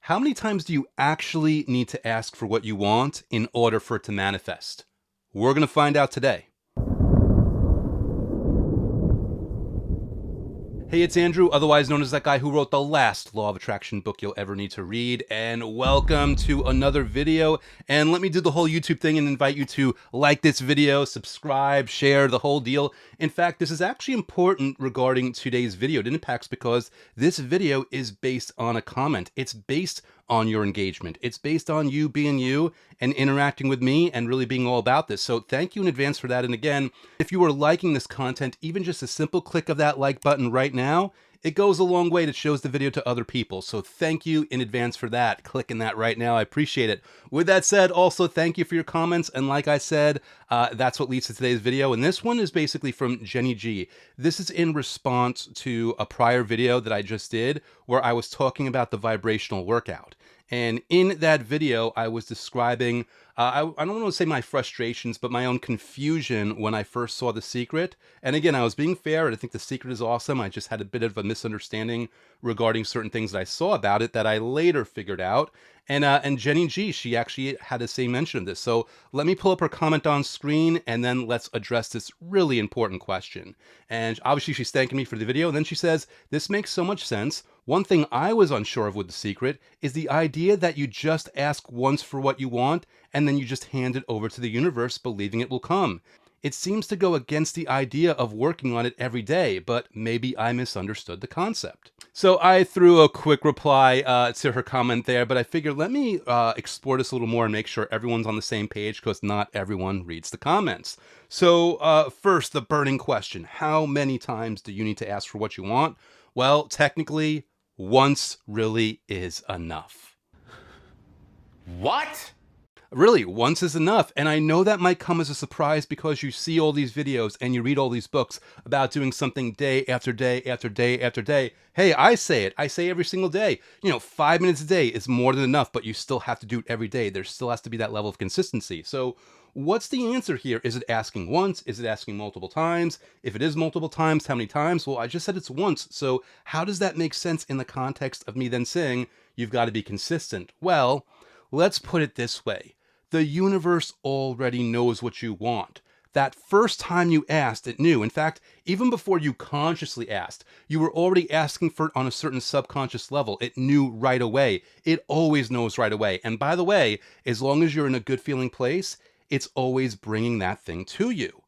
How many times do you actually need to ask for what you want in order for it to manifest? We're going to find out today. Hey, it's Andrew, otherwise known as that guy who wrote the last Law of Attraction book you'll ever need to read, and welcome to another video. And let me do the whole YouTube thing and invite you to like this video, subscribe, share, the whole deal. In fact, this is actually important regarding today's video. It impacts because this video is based on a comment. It's based on your engagement. It's based on you being you and interacting with me and really being all about this. So thank you in advance for that. And again, if you are liking this content, even just a simple click of that like button right now, it goes a long way. It shows the video to other people. So thank you in advance for that. Clicking that right now. I appreciate it. With that said, also thank you for your comments. And like I said, that's what leads to today's video. And this one is basically from Jenny G. This is in response to a prior video that I just did where I was talking about the vibrational workout. And in that video, I was describing, I don't want to say my frustrations, but my own confusion when I first saw The Secret. And again, I was being fair, and I think The Secret is awesome. I just had a bit of a misunderstanding regarding certain things that I saw about it that I later figured out. And Jenny G, she actually had the same mention of this. So let me pull up her comment on screen, and then let's address this really important question. And obviously, she's thanking me for the video. And then she says, this makes so much sense. One thing I was unsure of with The Secret is the idea that you just ask once for what you want, and then you just hand it over to the universe, believing it will come. It seems to go against the idea of working on it every day, but maybe I misunderstood the concept. So I threw a quick reply to her comment there, but I figured let me explore this a little more and make sure everyone's on the same page because not everyone reads the comments. So first, the burning question. How many times do you need to ask for what you want? Well, technically, once really is enough. What? Really, once is enough. And I know that might come as a surprise because you see all these videos and you read all these books about doing something day after day after day after day. Hey, I say it. I say every single day. 5 minutes a day is more than enough, but you still have to do it every day. There still has to be that level of consistency. So what's the answer here? Is it asking once? Is it asking multiple times? If it is multiple times, how many times? Well, I just said it's once. So how does that make sense in the context of me then saying you've got to be consistent? Well, let's put it this way. The universe already knows what you want. That first time you asked, it knew. In fact, even before you consciously asked, you were already asking for it on a certain subconscious level. It knew right away. It always knows right away. And by the way, as long as you're in a good feeling place, it's always bringing that thing to you.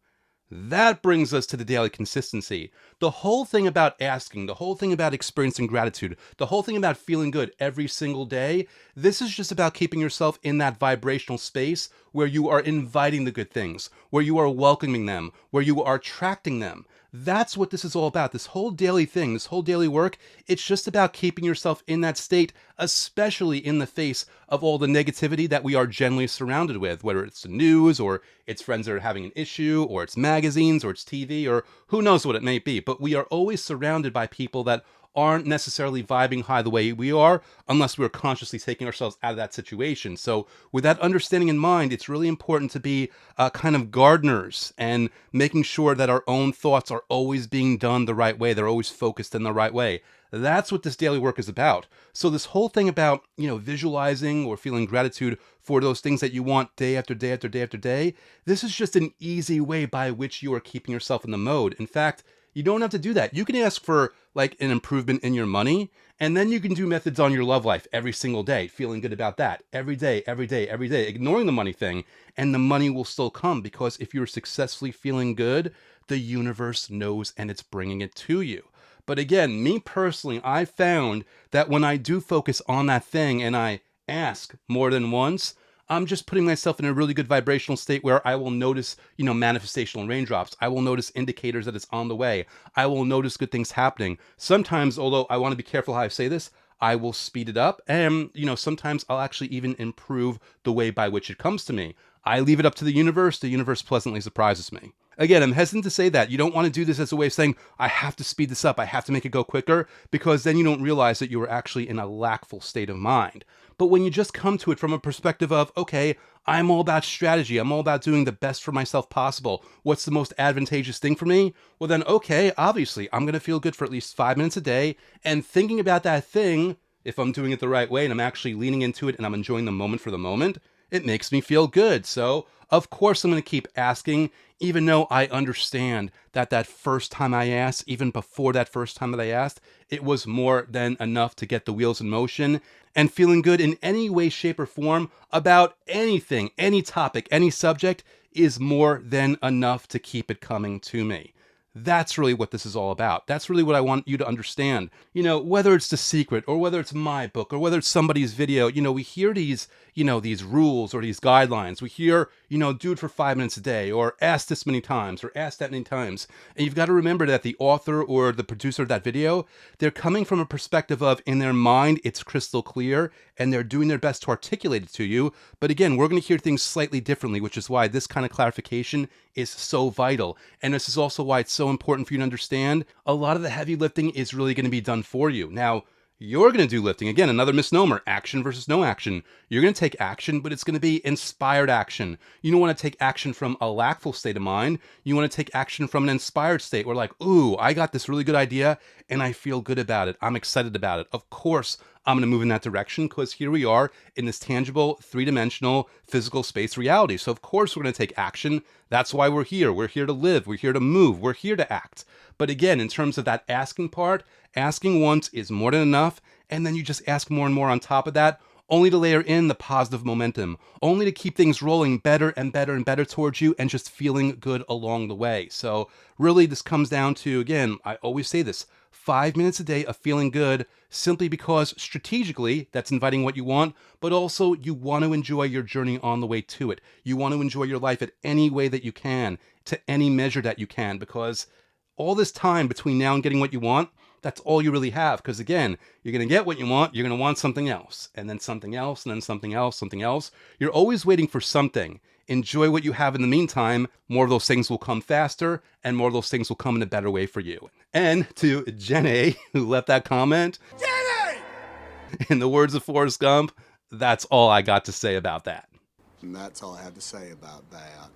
That brings us to the daily consistency. The whole thing about asking, the whole thing about experiencing gratitude, the whole thing about feeling good every single day, this is just about keeping yourself in that vibrational space where you are inviting the good things, where you are welcoming them, where you are attracting them. That's what this is all about. This whole daily thing, this whole daily work, it's just about keeping yourself in that state, especially in the face of all the negativity that we are generally surrounded with, whether it's the news or it's friends that are having an issue or it's magazines or it's TV or who knows what it may be. But we are always surrounded by people that aren't necessarily vibing high the way we are unless we're consciously taking ourselves out of that situation. So with that understanding in mind, it's really important to be kind of gardeners and making sure that our own thoughts are always being done the right way. They're always focused in the right way. That's what this daily work is about. So this whole thing about, visualizing or feeling gratitude for those things that you want day after day after day after day, this is just an easy way by which you are keeping yourself in the mode. In fact, you don't have to do that. You can ask for like an improvement in your money, and then you can do methods on your love life every single day, feeling good about that every day, every day, every day, ignoring the money thing, and the money will still come because if you're successfully feeling good, the universe knows and it's bringing it to you. But again, me personally, I found that when I do focus on that thing and I ask more than once, I'm just putting myself in a really good vibrational state where I will notice, manifestational raindrops. I will notice indicators that it's on the way. I will notice good things happening. Sometimes, although I want to be careful how I say this, I will speed it up. And, sometimes I'll actually even improve the way by which it comes to me. I leave it up to the universe. The universe pleasantly surprises me. Again, I'm hesitant to say that. You don't want to do this as a way of saying, I have to speed this up, I have to make it go quicker, because then you don't realize that you are actually in a lackful state of mind. But when you just come to it from a perspective of, okay, I'm all about strategy, I'm all about doing the best for myself possible, what's the most advantageous thing for me? Well then, okay, obviously, I'm going to feel good for at least 5 minutes a day, and thinking about that thing if I'm doing it the right way and I'm actually leaning into it and I'm enjoying the moment for the moment, it makes me feel good. So, of course, I'm going to keep asking, even though I understand that that first time I asked, even before that first time that I asked, it was more than enough to get the wheels in motion. And feeling good in any way, shape, or form about anything, any topic, any subject is more than enough to keep it coming to me. That's really what this is all about. That's really what I want you to understand. Whether it's The Secret or whether it's my book or whether it's somebody's video, we hear these, these rules or these guidelines. We hear, do it for 5 minutes a day or ask this many times or ask that many times. And you've got to remember that the author or the producer of that video, they're coming from a perspective of, in their mind, it's crystal clear and they're doing their best to articulate it to you. But again, we're going to hear things slightly differently, which is why this kind of clarification is so vital. And this is also why it's so important for you to understand a lot of the heavy lifting is really going to be done for you. Now, you're going to do lifting. Again, another misnomer, action versus no action. You're going to take action, but it's going to be inspired action. You don't want to take action from a lackful state of mind. You want to take action from an inspired state where like, ooh, I got this really good idea and I feel good about it. I'm excited about it. Of course, I'm going to move in that direction because here we are in this tangible, three-dimensional, physical space reality. So of course we're going to take action. That's why we're here. We're here to live. We're here to move. We're here to act. But again, in terms of that asking part, asking once is more than enough. And then you just ask more and more on top of that, only to layer in the positive momentum, only to keep things rolling better and better and better towards you and just feeling good along the way. So really this comes down to, again, I always say this, 5 minutes a day of feeling good simply because strategically that's inviting what you want, but also you want to enjoy your journey on the way to it. You want to enjoy your life at any way that you can, to any measure that you can, because all this time between now and getting what you want, that's all you really have. Because again, you're going to get what you want, you're going to want something else, and then something else, and then something else, something else. You're always waiting for something. Enjoy what you have in the meantime. More of those things will come faster, and more of those things will come in a better way for you. And to Jenny, who left that comment, Jenny! In the words of Forrest Gump, that's all I got to say about that. And that's all I have to say about that.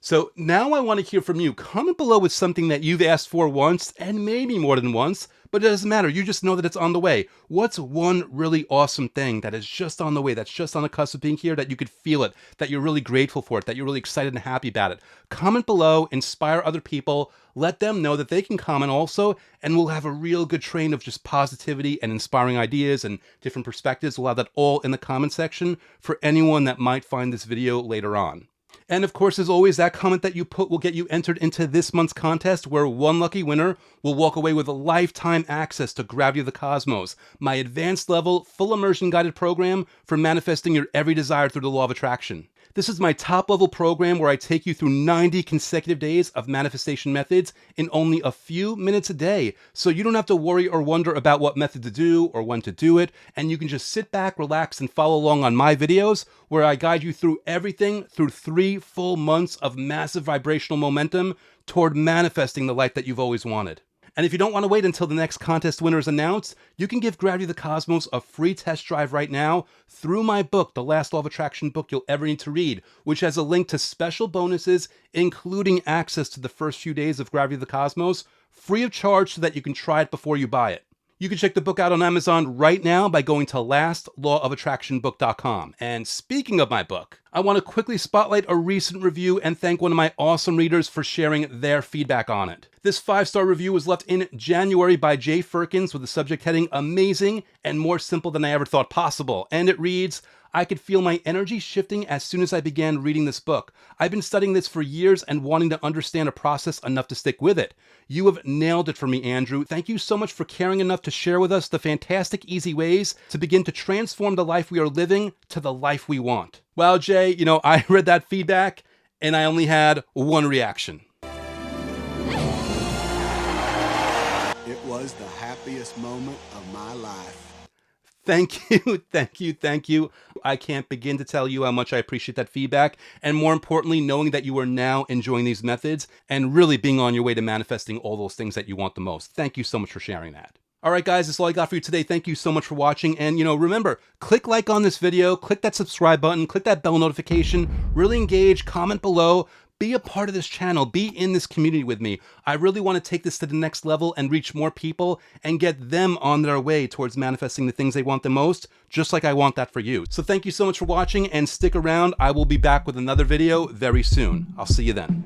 So now I want to hear from you. Comment below with something that you've asked for once, and maybe more than once, but it doesn't matter. You just know that it's on the way. What's one really awesome thing that is just on the way, that's just on the cusp of being here, that you could feel it, that you're really grateful for it, that you're really excited and happy about it? Comment below, inspire other people, let them know that they can comment also, and we'll have a real good train of just positivity and inspiring ideas and different perspectives. We'll have that all in the comment section for anyone that might find this video later on. And of course, as always, that comment that you put will get you entered into this month's contest, where one lucky winner will walk away with a lifetime access to Gravity of the Cosmos, my advanced level, full immersion guided program for manifesting your every desire through the law of attraction. This is my top level program where I take you through 90 consecutive days of manifestation methods in only a few minutes a day. So you don't have to worry or wonder about what method to do or when to do it. And you can just sit back, relax, and follow along on my videos where I guide you through everything through 3 full months of massive vibrational momentum toward manifesting the life that you've always wanted. And if you don't want to wait until the next contest winner is announced, you can give Gravity of the Cosmos a free test drive right now through my book, The Last Law of Attraction book you'll ever need to read, which has a link to special bonuses, including access to the first few days of Gravity of the Cosmos, free of charge so that you can try it before you buy it. You can check the book out on Amazon right now by going to lastlawofattractionbook.com. And speaking of my book, I want to quickly spotlight a recent review and thank one of my awesome readers for sharing their feedback on it. This 5-star review was left in January by Jay Firkins with the subject heading, "Amazing and more simple than I ever thought possible." And it reads, "I could feel my energy shifting as soon as I began reading this book. I've been studying this for years and wanting to understand a process enough to stick with it. You have nailed it for me, Andrew. Thank you so much for caring enough to share with us the fantastic, easy ways to begin to transform the life we are living to the life we want." Well, Jay, I read that feedback and I only had one reaction. It was the happiest moment of my life. Thank you, thank you, thank you. I can't begin to tell you how much I appreciate that feedback, and more importantly, knowing that you are now enjoying these methods and really being on your way to manifesting all those things that you want the most. Thank you so much for sharing that. All right, guys, that's all I got for you today. Thank you so much for watching. And, remember, click like on this video, click that subscribe button, click that bell notification, really engage, comment below. be a part of this channel, be in this community with me. I really want to take this to the next level and reach more people and get them on their way towards manifesting the things they want the most, just like I want that for you. So thank you so much for watching, and stick around. I will be back with another video very soon. I'll see you then.